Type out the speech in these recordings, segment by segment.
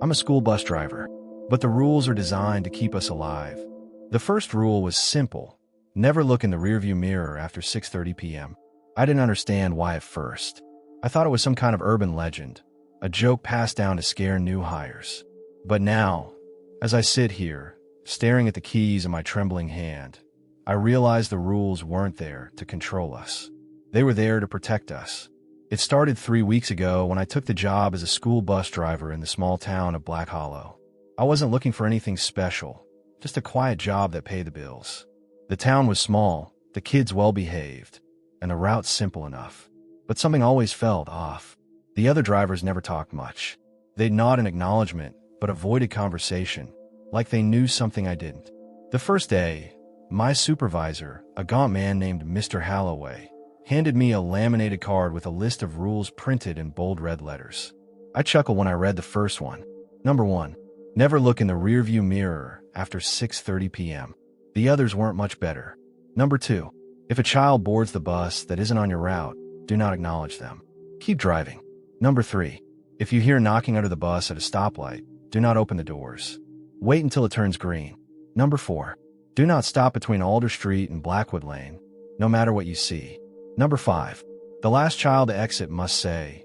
I'm a school bus driver, but the rules are designed to keep us alive. The first rule was simple: never look in the rearview mirror after 6:30 p.m. I didn't understand why at first. I thought it was some kind of urban legend, a joke passed down to scare new hires. But now, as I sit here, staring at the keys in my trembling hand, I realize the rules weren't there to control us. They were there to protect us. It started 3 weeks ago when I took the job as a school bus driver in the small town of Black Hollow. I wasn't looking for anything special, just a quiet job that paid the bills. The town was small, the kids well-behaved, and the route simple enough. But something always felt off. The other drivers never talked much. They'd nod in acknowledgement, but avoided conversation, like they knew something I didn't. The first day, my supervisor, a gaunt man named Mr. Halloway, handed me a laminated card with a list of rules printed in bold red letters. I chuckled when I read the first one. Number 1. Never look in the rearview mirror after 6:30 p.m. The others weren't much better. Number 2. If a child boards the bus that isn't on your route, do not acknowledge them. Keep driving. Number 3. If you hear knocking under the bus at a stoplight, do not open the doors. Wait until it turns green. Number 4. Do not stop between Alder Street and Blackwood Lane, no matter what you see. Number 5. The last child to exit must say,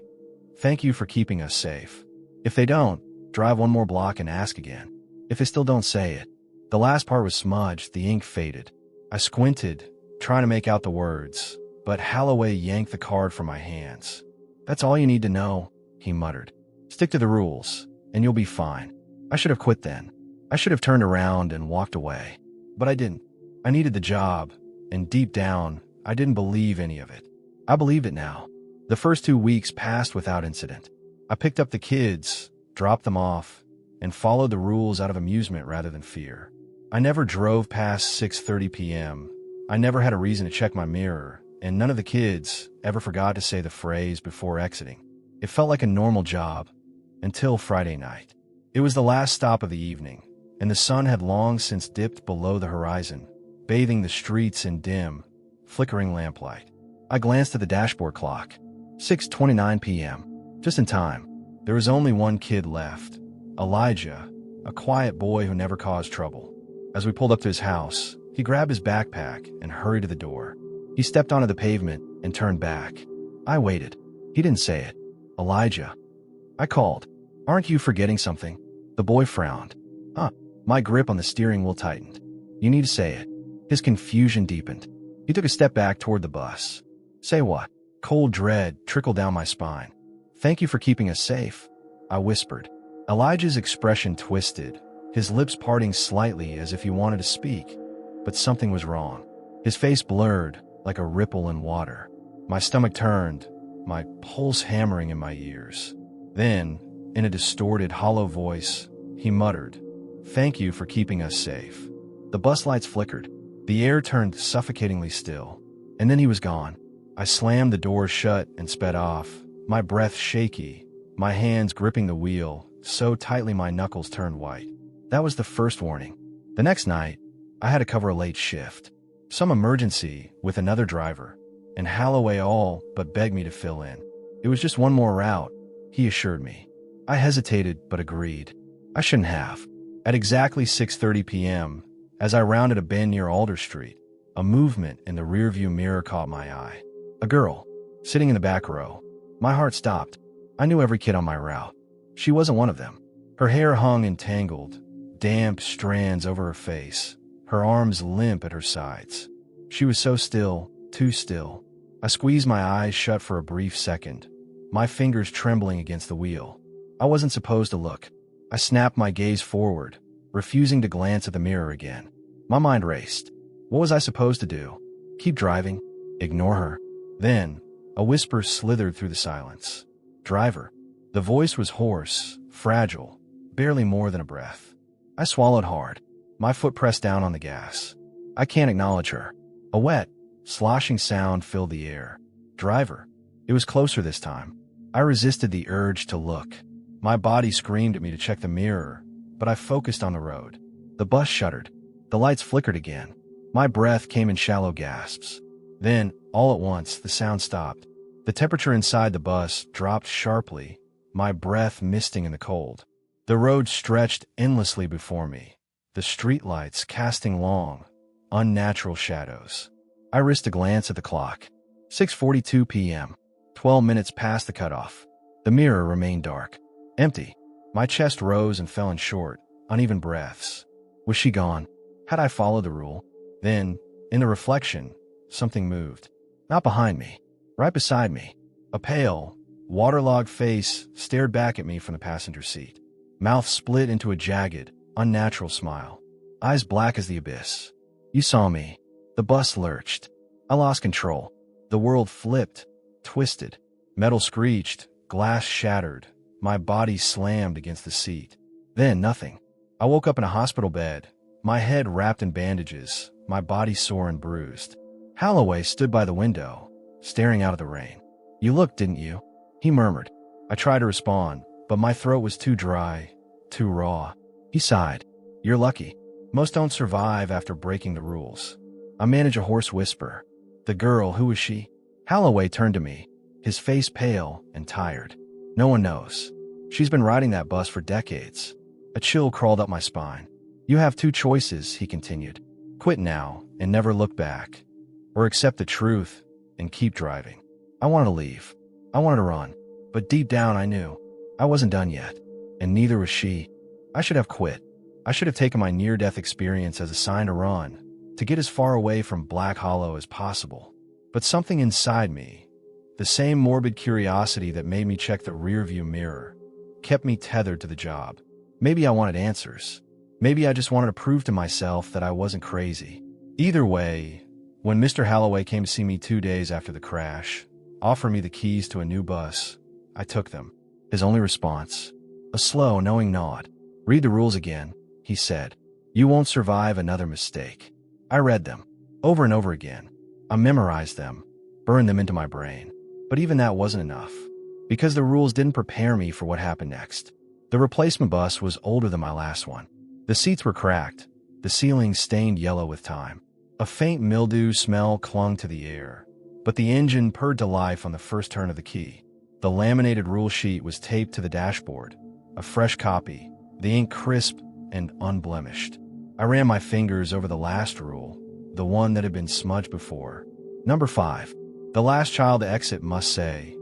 "Thank you for keeping us safe." If they don't, drive one more block and ask again. If they still don't say it. The last part was smudged, the ink faded. I squinted, trying to make out the words, but Halloway yanked the card from my hands. "That's all you need to know," he muttered. "Stick to the rules, and you'll be fine." I should have quit then. I should have turned around and walked away. But I didn't. I needed the job, and deep down, I didn't believe any of it. I believed it now. The first 2 weeks passed without incident. I picked up the kids, dropped them off, and followed the rules out of amusement rather than fear. I never drove past 6:30 p.m. I never had a reason to check my mirror, and none of the kids ever forgot to say the phrase before exiting. It felt like a normal job, until Friday night. It was the last stop of the evening, and the sun had long since dipped below the horizon, bathing the streets in dim, flickering lamplight. I glanced at the dashboard clock. 6:29 p.m. Just in time. There was only one kid left. Elijah, a quiet boy who never caused trouble. As we pulled up to his house, he grabbed his backpack and hurried to the door. He stepped onto the pavement and turned back. I waited. He didn't say it. "Elijah." I called. "Aren't you forgetting something?" The boy frowned. My grip on the steering wheel tightened. "You need to say it." His confusion deepened. He took a step back toward the bus. "Say what?" Cold dread trickled down my spine. "Thank you for keeping us safe," I whispered. Elijah's expression twisted, his lips parting slightly as if he wanted to speak, but something was wrong. His face blurred like a ripple in water. My stomach turned, my pulse hammering in my ears. Then, in a distorted, hollow voice, he muttered, "Thank you for keeping us safe." The bus lights flickered. The air turned suffocatingly still. And then he was gone. I slammed the door shut and sped off, my breath shaky, my hands gripping the wheel so tightly my knuckles turned white. That was the first warning. The next night, I had to cover a late shift. Some emergency with another driver, and Halloway all but begged me to fill in. It was just one more route, he assured me. I hesitated but agreed. I shouldn't have. At exactly 6:30 p.m., as I rounded a bend near Alder Street, a movement in the rearview mirror caught my eye. A girl, sitting in the back row. My heart stopped. I knew every kid on my route. She wasn't one of them. Her hair hung in tangled, damp strands over her face, her arms limp at her sides. She was so still, too still. I squeezed my eyes shut for a brief second, my fingers trembling against the wheel. I wasn't supposed to look. I snapped my gaze forward, refusing to glance at the mirror again. My mind raced. What was I supposed to do? Keep driving? Ignore her? Then, a whisper slithered through the silence. "Driver." The voice was hoarse, fragile, barely more than a breath. I swallowed hard, my foot pressed down on the gas. I can't acknowledge her. A wet, sloshing sound filled the air. "Driver." It was closer this time. I resisted the urge to look. My body screamed at me to check the mirror, but I focused on the road. The bus shuddered. The lights flickered again. My breath came in shallow gasps. Then, all at once, the sound stopped. The temperature inside the bus dropped sharply, my breath misting in the cold. The road stretched endlessly before me, the streetlights casting long, unnatural shadows. I risked a glance at the clock. 6:42 p.m. 12 minutes past the cutoff. The mirror remained dark. Empty. My chest rose and fell in short, uneven breaths. Was she gone? Had I followed the rule? Then, in the reflection, something moved. Not behind me. Right beside me. A pale, waterlogged face stared back at me from the passenger seat. Mouth split into a jagged, unnatural smile. Eyes black as the abyss. You saw me. The bus lurched. I lost control. The world flipped, twisted. Metal screeched, glass shattered. My body slammed against the seat. Then nothing. I woke up in a hospital bed, my head wrapped in bandages, my body sore and bruised. Holloway stood by the window, staring out at the rain. You looked, didn't you? He murmured. I tried to respond, but my throat was too dry, too raw. He sighed. You're lucky. Most don't survive after breaking the rules. I managed a hoarse whisper. The girl, who was she? Holloway turned to me, his face pale and tired. No one knows. She's been riding that bus for decades. A chill crawled up my spine. You have two choices, he continued. Quit now and never look back. Or accept the truth and keep driving. I wanted to leave. I wanted to run. But deep down I knew I wasn't done yet. And neither was she. I should have quit. I should have taken my near-death experience as a sign to run, to get as far away from Black Hollow as possible. But something inside me, the same morbid curiosity that made me check the rearview mirror, kept me tethered to the job. Maybe I wanted answers. Maybe I just wanted to prove to myself that I wasn't crazy. Either way, when Mr. Holloway came to see me 2 days after the crash, offered me the keys to a new bus, I took them. His only response, a slow, knowing nod. Read the rules again, he said. You won't survive another mistake. I read them, over and over again. I memorized them, burned them into my brain. But even that wasn't enough, because the rules didn't prepare me for what happened next. The replacement bus was older than my last one. The seats were cracked, the ceiling stained yellow with time. A faint mildew smell clung to the air, but the engine purred to life on the first turn of the key. The laminated rule sheet was taped to the dashboard, a fresh copy, the ink crisp and unblemished. I ran my fingers over the last rule, the one that had been smudged before. Number 5. The last child to exit must say,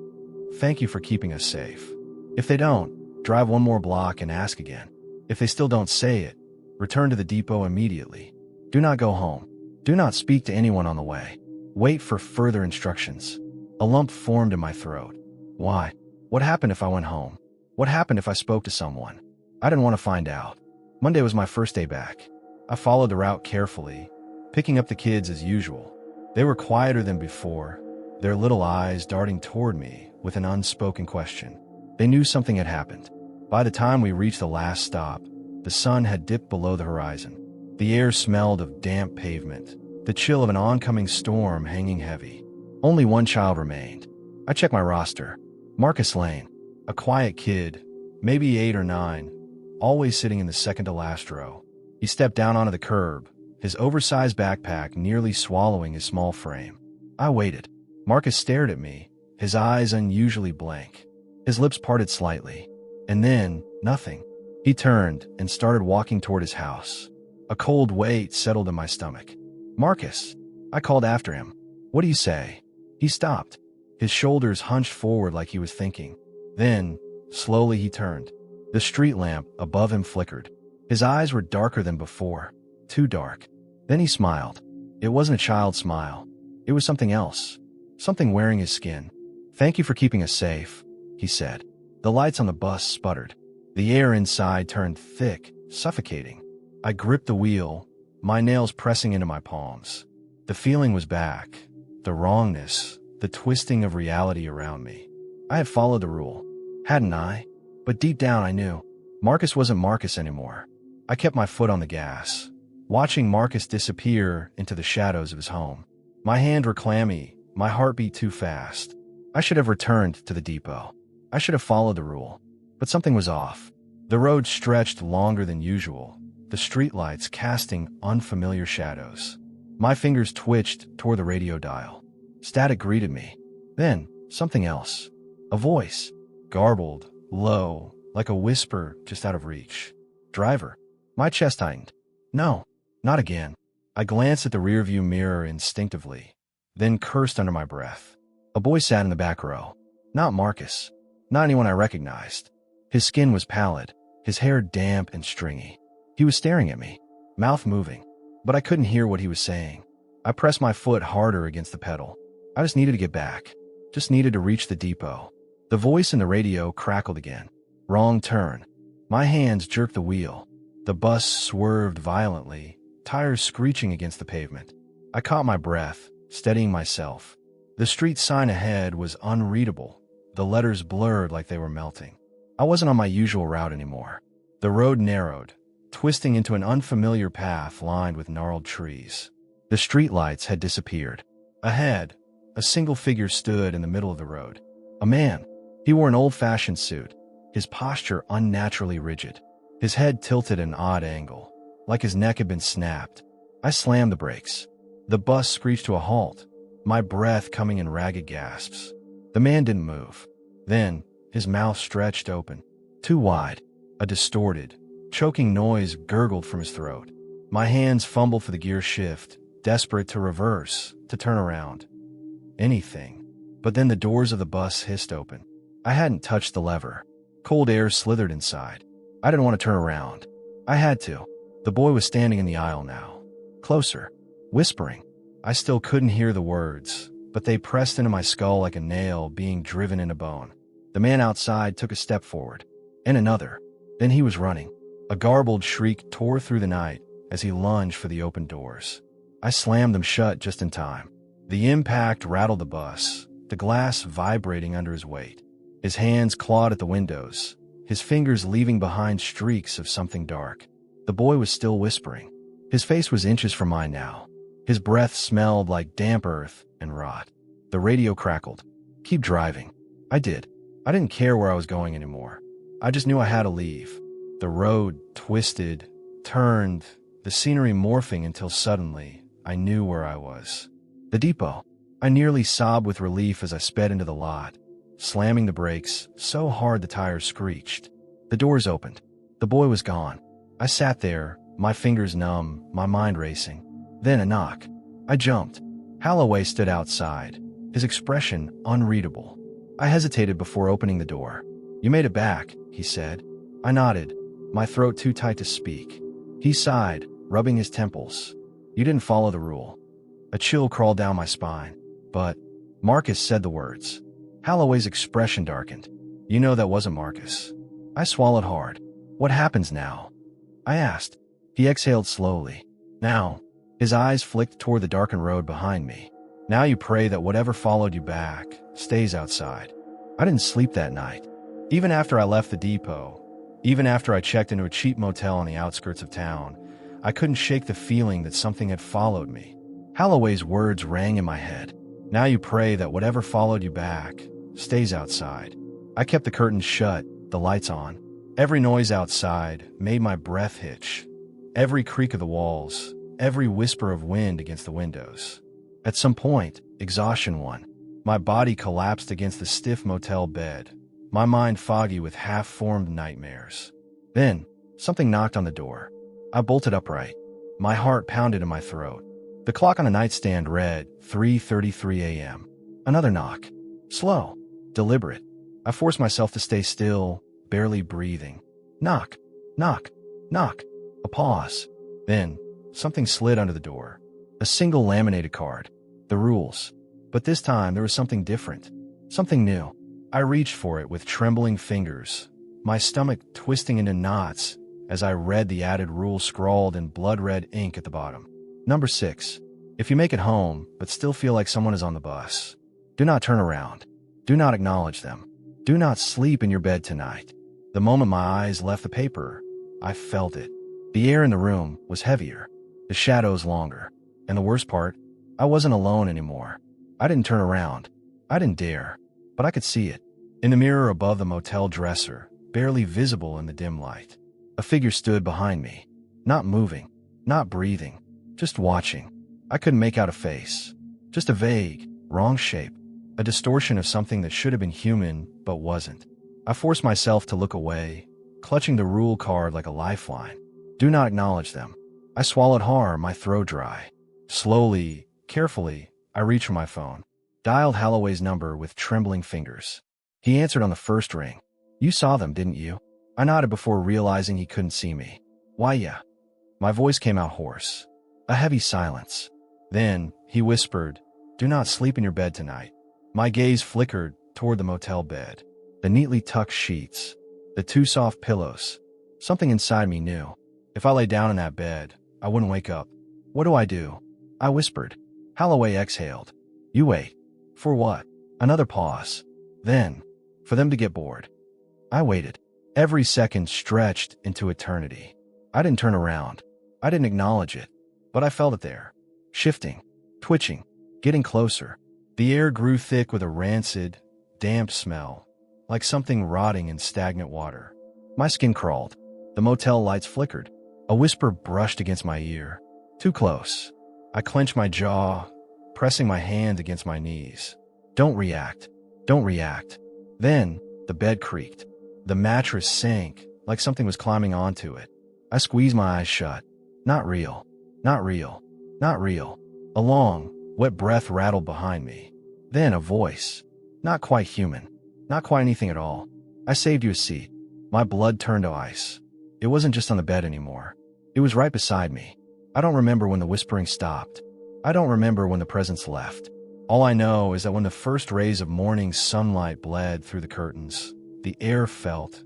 "Thank you for keeping us safe." If they don't, drive one more block and ask again. If they still don't say it, return to the depot immediately. Do not go home. Do not speak to anyone on the way. Wait for further instructions. A lump formed in my throat. Why? What happened if I went home? What happened if I spoke to someone? I didn't want to find out. Monday was my first day back. I followed the route carefully, picking up the kids as usual. They were quieter than before, their little eyes darting toward me with an unspoken question. They knew something had happened. By the time we reached the last stop, the sun had dipped below the horizon. The air smelled of damp pavement, the chill of an oncoming storm hanging heavy. Only one child remained. I checked my roster. Marcus Lane, a quiet kid, maybe 8 or 9, always sitting in the second-to-last row. He stepped down onto the curb, his oversized backpack nearly swallowing his small frame. I waited. Marcus stared at me, his eyes unusually blank. His lips parted slightly. And then, nothing. He turned and started walking toward his house. A cold weight settled in my stomach. Marcus, I called after him. What do you say? He stopped. His shoulders hunched forward like he was thinking. Then, slowly he turned. The street lamp above him flickered. His eyes were darker than before. Too dark. Then he smiled. It wasn't a child's smile. It was something else. Something wearing his skin. Thank you for keeping us safe, he said. The lights on the bus sputtered. The air inside turned thick, suffocating. I gripped the wheel, my nails pressing into my palms. The feeling was back. The wrongness, the twisting of reality around me. I had followed the rule, hadn't I? But deep down I knew. Marcus wasn't Marcus anymore. I kept my foot on the gas, watching Marcus disappear into the shadows of his home. My hands were clammy, my heart beat too fast. I should have returned to the depot. I should have followed the rule. But something was off. The road stretched longer than usual, the streetlights casting unfamiliar shadows. My fingers twitched toward the radio dial. Static greeted me. Then, something else. A voice. Garbled, low, like a whisper just out of reach. Driver. My chest tightened. No, not again. I glanced at the rearview mirror instinctively, then cursed under my breath. A boy sat in the back row. Not Marcus. Not anyone I recognized. His skin was pallid, his hair damp and stringy. He was staring at me, mouth moving, but I couldn't hear what he was saying. I pressed my foot harder against the pedal. I just needed to get back. Just needed to reach the depot. The voice in the radio crackled again. Wrong turn. My hands jerked the wheel. The bus swerved violently, tires screeching against the pavement. I caught my breath, steadying myself. The street sign ahead was unreadable, the letters blurred like they were melting. I wasn't on my usual route anymore. The road narrowed, twisting into an unfamiliar path lined with gnarled trees. The streetlights had disappeared. Ahead, a single figure stood in the middle of the road. A man. He wore an old-fashioned suit, his posture unnaturally rigid, his head tilted at an odd angle, like his neck had been snapped. I slammed the brakes. The bus screeched to a halt, my breath coming in ragged gasps. The man didn't move. Then, his mouth stretched open, too wide. A distorted, choking noise gurgled from his throat. My hands fumbled for the gear shift, desperate to reverse, to turn around. Anything. But then the doors of the bus hissed open. I hadn't touched the lever. Cold air slithered inside. I didn't want to turn around. I had to. The boy was standing in the aisle now. Closer. Whispering. I still couldn't hear the words, but they pressed into my skull like a nail being driven into bone. The man outside took a step forward. And another. Then he was running. A garbled shriek tore through the night as he lunged for the open doors. I slammed them shut just in time. The impact rattled the bus, the glass vibrating under his weight. His hands clawed at the windows, his fingers leaving behind streaks of something dark. The boy was still whispering. His face was inches from mine now. His breath smelled like damp earth and rot. The radio crackled. Keep driving. I did. I didn't care where I was going anymore. I just knew I had to leave. The road twisted, turned, the scenery morphing until suddenly I knew where I was. The depot. I nearly sobbed with relief as I sped into the lot, slamming the brakes so hard the tires screeched. The doors opened. The boy was gone. I sat there, my fingers numb, my mind racing. Then a knock. I jumped. Holloway stood outside, his expression unreadable. I hesitated before opening the door. "You made it back," he said. I nodded, my throat too tight to speak. He sighed, rubbing his temples. "You didn't follow the rule." A chill crawled down my spine. "But," Marcus said the words. Holloway's expression darkened. "You know that wasn't Marcus." I swallowed hard. "What happens now?" I asked. He exhaled slowly. "Now." His eyes flicked toward the darkened road behind me. "Now you pray that whatever followed you back stays outside." I didn't sleep that night. Even after I left the depot, even after I checked into a cheap motel on the outskirts of town, I couldn't shake the feeling that something had followed me. Holloway's words rang in my head. "Now you pray that whatever followed you back stays outside." I kept the curtains shut, the lights on. Every noise outside made my breath hitch. Every creak of the walls, every whisper of wind against the windows. At some point, exhaustion won. My body collapsed against the stiff motel bed, my mind foggy with half-formed nightmares. Then, something knocked on the door. I bolted upright. My heart pounded in my throat. The clock on the nightstand read 3:33 a.m. Another knock. Slow, deliberate. I forced myself to stay still, barely breathing. Knock, knock, knock. A pause. Then, something slid under the door. A single laminated card. The rules. But this time there was something different. Something new. I reached for it with trembling fingers, my stomach twisting into knots as I read the added rule scrawled in blood-red ink at the bottom. Number 6. If you make it home, but still feel like someone is on the bus, do not turn around. Do not acknowledge them. Do not sleep in your bed tonight. The moment my eyes left the paper, I felt it. The air in the room was heavier, the shadows longer. And the worst part, I wasn't alone anymore. I didn't turn around. I didn't dare. But I could see it. In the mirror above the motel dresser, barely visible in the dim light, a figure stood behind me. Not moving, not breathing, just watching. I couldn't make out a face. Just a vague, wrong shape. A distortion of something that should have been human, but wasn't. I forced myself to look away, clutching the rule card like a lifeline. Do not acknowledge them. I swallowed hard, my throat dry. Slowly, carefully, I reached for my phone, dialed Holloway's number with trembling fingers. He answered on the first ring. You saw them, didn't you? I nodded before realizing he couldn't see me. Why, yeah. My voice came out hoarse. A heavy silence. Then, he whispered, do not sleep in your bed tonight. My gaze flickered toward the motel bed. The neatly tucked sheets. The two soft pillows. Something inside me knew. If I lay down in that bed, I wouldn't wake up. What do I do? I whispered. Holloway exhaled. You wait. For what? Another pause. Then, for them to get bored. I waited. Every second stretched into eternity. I didn't turn around. I didn't acknowledge it. But I felt it there. Shifting. Twitching. Getting closer. The air grew thick with a rancid, damp smell, like something rotting in stagnant water. My skin crawled. The motel lights flickered. A whisper brushed against my ear. Too close. I clenched my jaw, pressing my hand against my knees. Don't react. Don't react. Then, the bed creaked. The mattress sank, like something was climbing onto it. I squeezed my eyes shut. Not real. Not real. Not real. A long, wet breath rattled behind me. Then a voice. Not quite human. Not quite anything at all. I saved you a seat. My blood turned to ice. It wasn't just on the bed anymore. It was right beside me. I don't remember when the whispering stopped. I don't remember when the presence left. All I know is that when the first rays of morning sunlight bled through the curtains, the air felt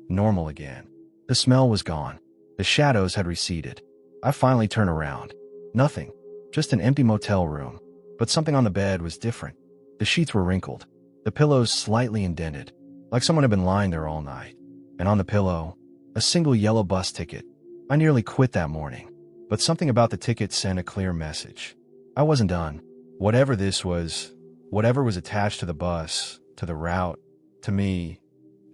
normal again. The smell was gone. The shadows had receded. I finally turned around. Nothing. Just an empty motel room. But something on the bed was different. The sheets were wrinkled. The pillows slightly indented, like someone had been lying there all night. And on the pillow, a single yellow bus ticket. I nearly quit that morning. But something about the ticket sent a clear message. I wasn't done. Whatever this was, whatever was attached to the bus, to the route, to me,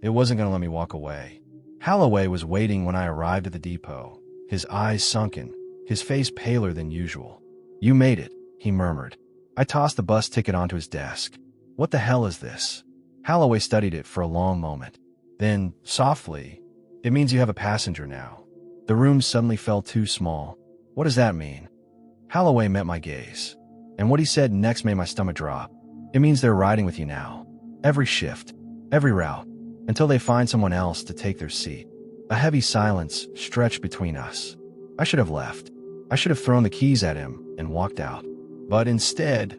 it wasn't going to let me walk away. Holloway was waiting when I arrived at the depot, his eyes sunken, his face paler than usual. You made it, he murmured. I tossed the bus ticket onto his desk. What the hell is this? Holloway studied it for a long moment. Then, softly, it means you have a passenger now. The room suddenly felt too small. What does that mean? Holloway met my gaze. And what he said next made my stomach drop. It means they're riding with you now. Every shift, every route, until they find someone else to take their seat. A heavy silence stretched between us. I should have left. I should have thrown the keys at him and walked out. But instead,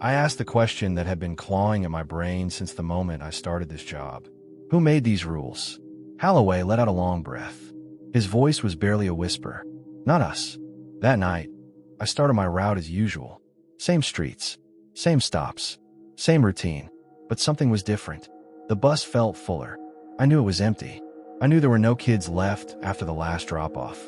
I asked the question that had been clawing at my brain since the moment I started this job. Who made these rules? Holloway let out a long breath. His voice was barely a whisper. Not us. That night, I started my route as usual. Same streets, same stops, same routine. But something was different. The bus felt fuller. I knew it was empty. I knew there were no kids left after the last drop-off.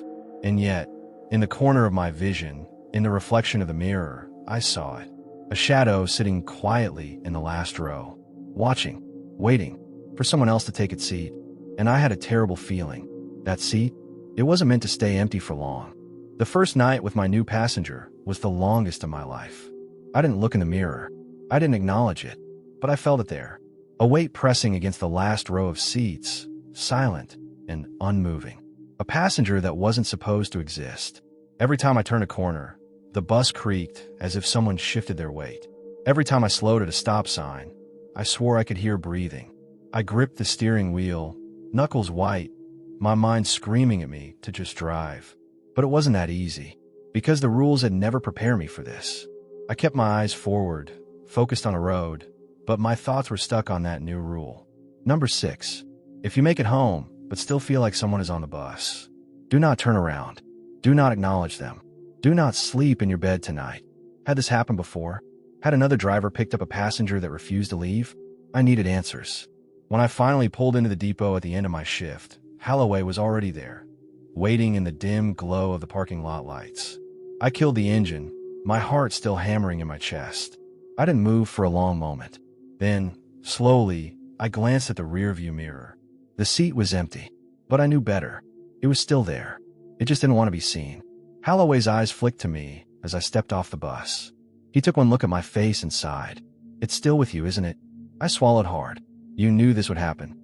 And yet, in the corner of my vision, in the reflection of the mirror, I saw it. A shadow sitting quietly in the last row, watching, waiting for someone else to take its seat. And I had a terrible feeling. That seat, it wasn't meant to stay empty for long. The first night with my new passenger was the longest of my life. I didn't look in the mirror. I didn't acknowledge it, but I felt it there. A weight pressing against the last row of seats, silent and unmoving. A passenger that wasn't supposed to exist. Every time I turned a corner, the bus creaked as if someone shifted their weight. Every time I slowed at a stop sign, I swore I could hear breathing. I gripped the steering wheel, knuckles white, my mind screaming at me to just drive. But it wasn't that easy, because the rules had never prepared me for this. I kept my eyes forward, focused on a road, but my thoughts were stuck on that new rule. Number 6. If you make it home, but still feel like someone is on the bus, do not turn around. Do not acknowledge them. Do not sleep in your bed tonight. Had this happened before? Had another driver picked up a passenger that refused to leave? I needed answers. When I finally pulled into the depot at the end of my shift, Holloway was already there, waiting in the dim glow of the parking lot lights. I killed the engine, my heart still hammering in my chest. I didn't move for a long moment. Then, slowly, I glanced at the rearview mirror. The seat was empty, but I knew better. It was still there. It just didn't want to be seen. Holloway's eyes flicked to me as I stepped off the bus. He took one look at my face and sighed. It's still with you, isn't it? I swallowed hard. You knew this would happen.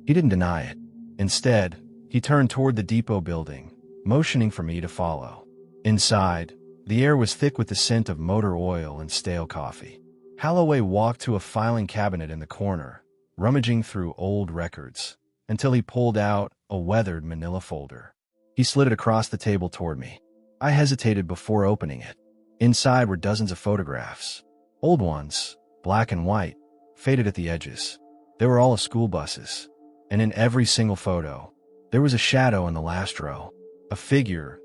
He didn't deny it. Instead, he turned toward the depot building, motioning for me to follow. Inside, the air was thick with the scent of motor oil and stale coffee. Holloway walked to a filing cabinet in the corner, rummaging through old records, until he pulled out a weathered manila folder. He slid it across the table toward me. I hesitated before opening it. Inside were dozens of photographs. Old ones, black and white, faded at the edges. They were all of school buses. And in every single photo, there was a shadow in the last row. A figure,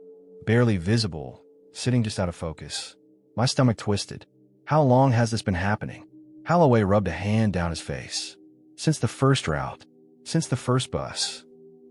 barely visible, sitting just out of focus. My stomach twisted. How long has this been happening? Holloway rubbed a hand down his face. Since the first route. Since the first bus.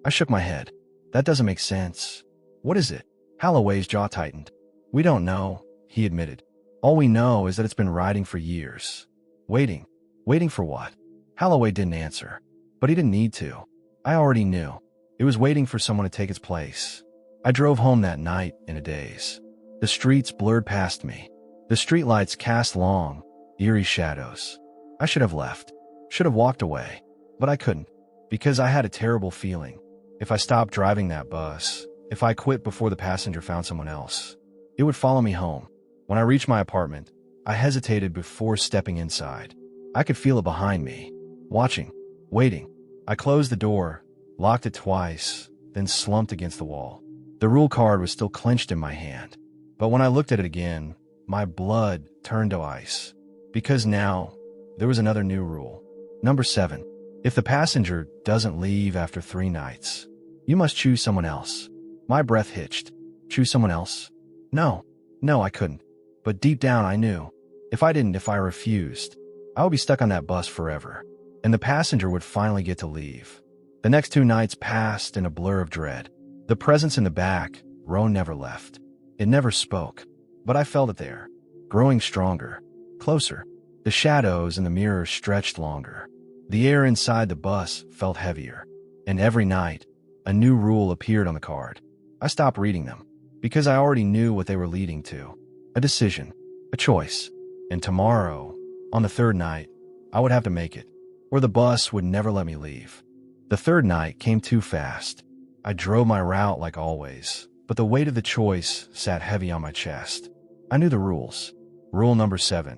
I shook my head. That doesn't make sense. What is it? Holloway's jaw tightened. We don't know, he admitted. All we know is that it's been riding for years. Waiting. Waiting for what? Holloway didn't answer. But he didn't need to. I already knew. It was waiting for someone to take its place. I drove home that night in a daze. The streets blurred past me. The streetlights cast long, eerie shadows. I should have left. Should have walked away. But I couldn't. Because I had a terrible feeling. If I stopped driving that bus, if I quit before the passenger found someone else, it would follow me home. When I reached my apartment, I hesitated before stepping inside. I could feel it behind me. Watching. Waiting. I closed the door, locked it twice, then slumped against the wall. The rule card was still clenched in my hand. But when I looked at it again, my blood turned to ice. Because now, there was another new rule. Number 7. If the passenger doesn't leave after 3 nights, you must choose someone else. My breath hitched. Choose someone else? No, I couldn't. But deep down I knew. If I refused, I would be stuck on that bus forever. And the passenger would finally get to leave. The next 2 nights passed in a blur of dread. The presence in the back row never left. It never spoke. But I felt it there, growing stronger, closer. The shadows in the mirror stretched longer. The air inside the bus felt heavier. And every night, a new rule appeared on the card. I stopped reading them, because I already knew what they were leading to. A decision, a choice. And tomorrow, on the 3rd night, I would have to make it, or the bus would never let me leave. The 3rd night came too fast. I drove my route like always, but the weight of the choice sat heavy on my chest. I knew the rules. Rule number 7.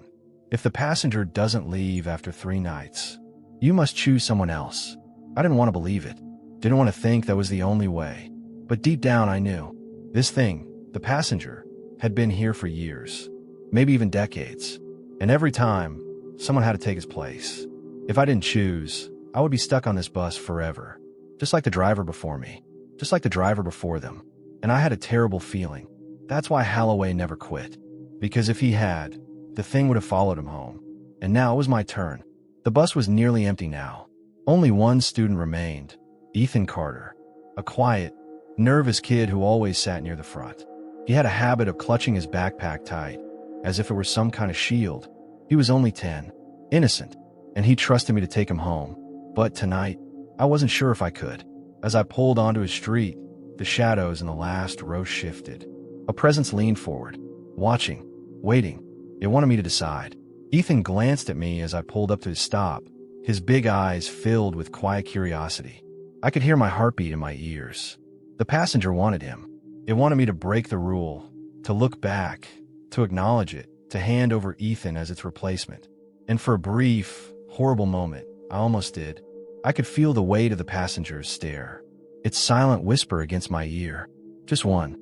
If the passenger doesn't leave after 3 nights, you must choose someone else. I didn't want to believe it. Didn't want to think that was the only way. But deep down I knew. This thing, the passenger, had been here for years. Maybe even decades. And every time, someone had to take his place. If I didn't choose, I would be stuck on this bus forever. Just like the driver before me. Just like the driver before them. And I had a terrible feeling. That's why Holloway never quit. Because if he had, the thing would have followed him home. And now it was my turn. The bus was nearly empty now. Only one student remained. Ethan Carter. A quiet, nervous kid who always sat near the front. He had a habit of clutching his backpack tight, as if it were some kind of shield. He was only 10. Innocent. And he trusted me to take him home. But tonight, I wasn't sure if I could. As I pulled onto his street, the shadows in the last row shifted. A presence leaned forward, watching, waiting. It wanted me to decide. Ethan glanced at me as I pulled up to his stop, his big eyes filled with quiet curiosity. I could hear my heartbeat in my ears. The passenger wanted him. It wanted me to break the rule, to look back, to acknowledge it, to hand over Ethan as its replacement. And for a brief, horrible moment, I almost did. I could feel the weight of the passenger's stare, its silent whisper against my ear. Just one,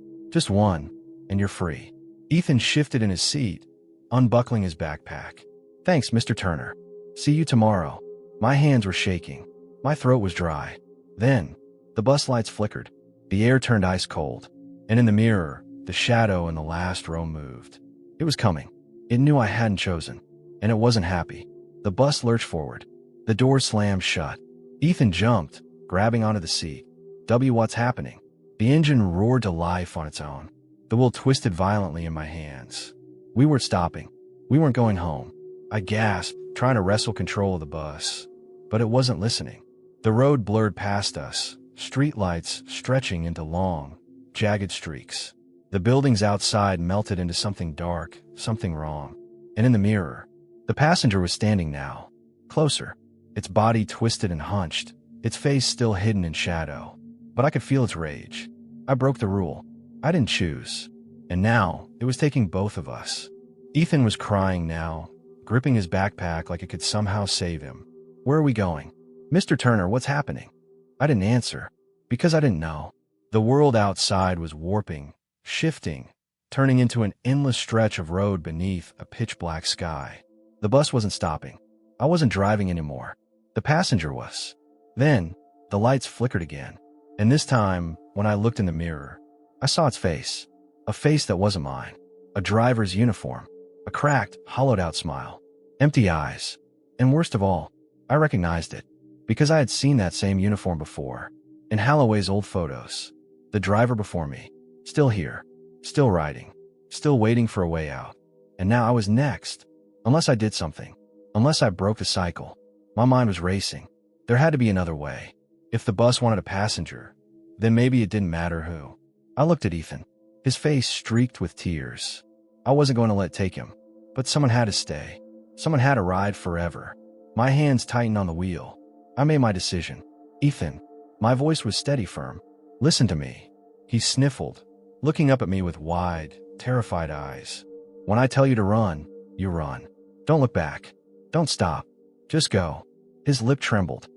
and you're free. Ethan shifted in his seat, unbuckling his backpack. Thanks, Mr. Turner. See you tomorrow. My hands were shaking. My throat was dry. Then, the bus lights flickered. The air turned ice cold. And in the mirror, the shadow in the last row moved. It was coming. It knew I hadn't chosen. And it wasn't happy. The bus lurched forward. The door slammed shut. Ethan jumped, grabbing onto the seat. What's happening? The engine roared to life on its own. The wheel twisted violently in my hands. We weren't stopping. We weren't going home. I gasped, trying to wrestle control of the bus. But it wasn't listening. The road blurred past us, streetlights stretching into long, jagged streaks. The buildings outside melted into something dark, something wrong. And in the mirror, the passenger was standing now, closer, its body twisted and hunched, its face still hidden in shadow, but I could feel its rage. I broke the rule. I didn't choose. And now, it was taking both of us. Ethan was crying now, gripping his backpack like it could somehow save him. Where are we going? Mr. Turner, what's happening? I didn't answer, because I didn't know. The world outside was warping, shifting, turning into an endless stretch of road beneath a pitch-black sky. The bus wasn't stopping. I wasn't driving anymore. The passenger was. Then, the lights flickered again. And this time, when I looked in the mirror, I saw its face. A face that wasn't mine. A driver's uniform. A cracked, hollowed-out smile. Empty eyes. And worst of all, I recognized it. Because I had seen that same uniform before. In Holloway's old photos. The driver before me. Still here. Still riding. Still waiting for a way out. And now I was next. Unless I did something. Unless I broke the cycle. My mind was racing. There had to be another way. If the bus wanted a passenger, then maybe it didn't matter who. I looked at Ethan. His face streaked with tears. I wasn't going to let it take him. But someone had to stay. Someone had to ride forever. My hands tightened on the wheel. I made my decision. Ethan. My voice was steady, firm. Listen to me. He sniffled, looking up at me with wide, terrified eyes. When I tell you to run, you run. Don't look back. Don't stop. Just go. His lip trembled.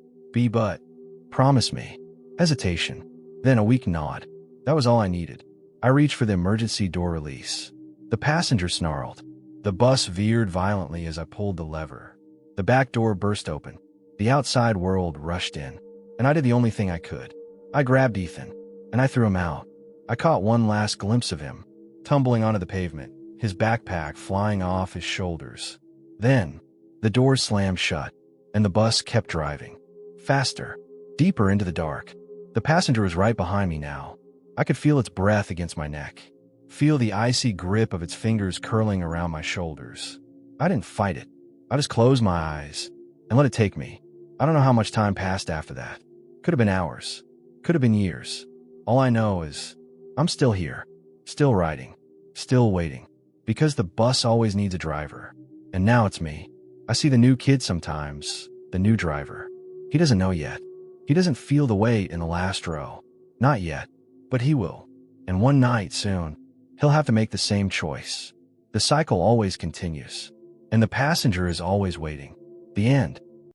But. Promise me. Hesitation. Then a weak nod. That was all I needed. I reached for the emergency door release. The passenger snarled. The bus veered violently as I pulled the lever. The back door burst open. The outside world rushed in. And I did the only thing I could. I grabbed Ethan. And I threw him out. I caught one last glimpse of him, tumbling onto the pavement, his backpack flying off his shoulders. Then, the doors slammed shut, and the bus kept driving. Faster. Deeper into the dark. The passenger was right behind me now. I could feel its breath against my neck. Feel the icy grip of its fingers curling around my shoulders. I didn't fight it. I just closed my eyes and let it take me. I don't know how much time passed after that. Could have been hours. Could have been years. All I know is I'm still here. Still riding. Still waiting. Because the bus always needs a driver. And now it's me. I see the new kid sometimes. The new driver. He doesn't know yet. He doesn't feel the weight in the last row. Not yet. But he will. And one night soon, he'll have to make the same choice. The cycle always continues. And the passenger is always waiting. The end.